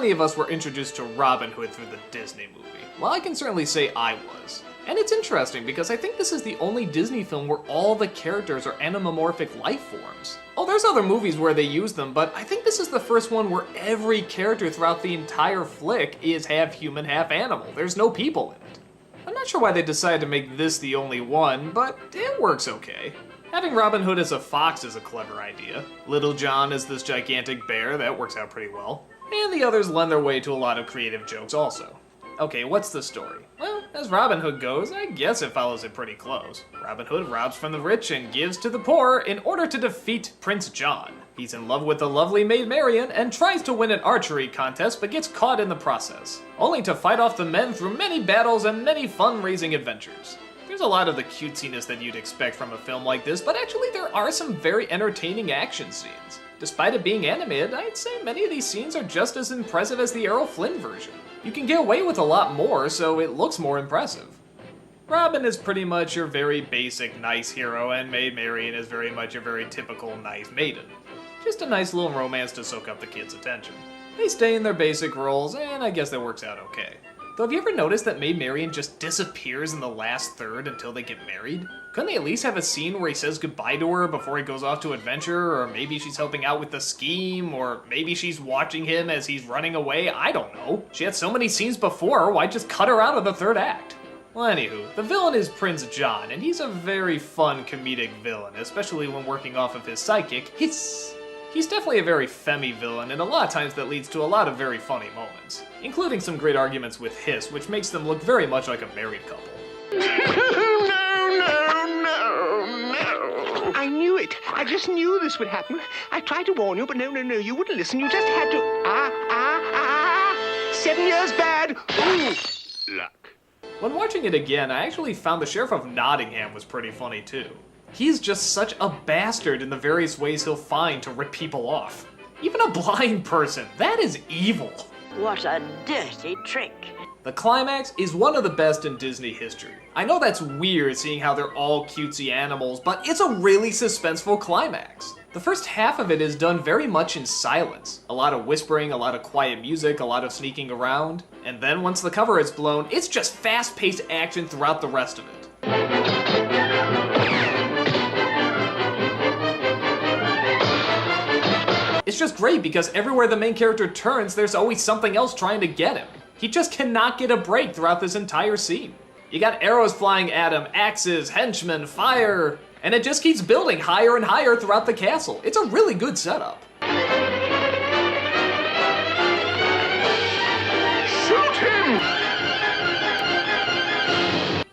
many of us were introduced to Robin Hood through the Disney movie. Well, I can certainly say I was. And it's interesting because I think this is the only Disney film where all the characters are anamorphic life forms. Oh, there's other movies where they use them, but I think this is the first one where every character throughout the entire flick is half human, half animal. There's no people in it. I'm not sure why they decided to make this the only one, but it works okay. Having Robin Hood as a fox is a clever idea. Little John is this gigantic bear, that works out pretty well. And the others lend their way to a lot of creative jokes also. Okay, what's the story? Well, as Robin Hood goes, I guess it follows it pretty close. Robin Hood robs from the rich and gives to the poor in order to defeat Prince John. He's in love with the lovely Maid Marian and tries to win an archery contest but gets caught in the process, only to fight off the men through many battles and many fun-raising adventures. There's a lot of the cutesiness that you'd expect from a film like this, but actually there are some very entertaining action scenes. Despite it being animated, I'd say many of these scenes are just as impressive as the Errol Flynn version. You can get away with a lot more, so it looks more impressive. Robin is pretty much your very basic nice hero, and Maid Marian is very much your very typical nice maiden. Just a nice little romance to soak up the kids' attention. They stay in their basic roles, and I guess that works out okay. Though have you ever noticed that Maid Marian just disappears in the last third until they get married? Couldn't they at least have a scene where he says goodbye to her before he goes off to adventure, or maybe she's helping out with the scheme, or maybe she's watching him as he's running away? I don't know. She had so many scenes before, why just cut her out of the third act? Well, anywho, the villain is Prince John, and he's a very fun comedic villain, especially when working off of his sidekick, Hiss. He's definitely a very femmy villain, and a lot of times that leads to a lot of very funny moments, including some great arguments with Hiss, which makes them look very much like a married couple. No. I knew it. I just knew this would happen. I tried to warn you, but no, you wouldn't listen. You just had to. 7 years bad. Ooh, luck. When watching it again, I actually found the Sheriff of Nottingham was pretty funny too. He's just such a bastard in the various ways he'll find to rip people off. Even a blind person, that is evil. What a dirty trick. The climax is one of the best in Disney history. I know that's weird seeing how they're all cutesy animals, but it's a really suspenseful climax. The first half of it is done very much in silence. A lot of whispering, a lot of quiet music, a lot of sneaking around. And then once the cover is blown, it's just fast-paced action throughout the rest of it. It's just great because everywhere the main character turns, there's always something else trying to get him. He just cannot get a break throughout this entire scene. You got arrows flying at him, axes, henchmen, fire, and it just keeps building higher and higher throughout the castle. It's a really good setup. Shoot him!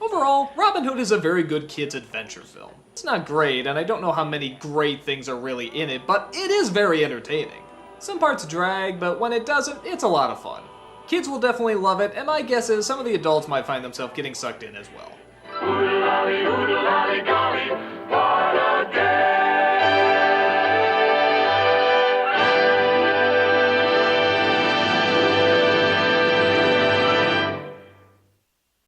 Overall, Robin Hood is a very good kids' adventure film. It's not great, and I don't know how many great things are really in it, but it is very entertaining. Some parts drag, but when it doesn't, it's a lot of fun. Kids will definitely love it, and my guess is some of the adults might find themselves getting sucked in as well.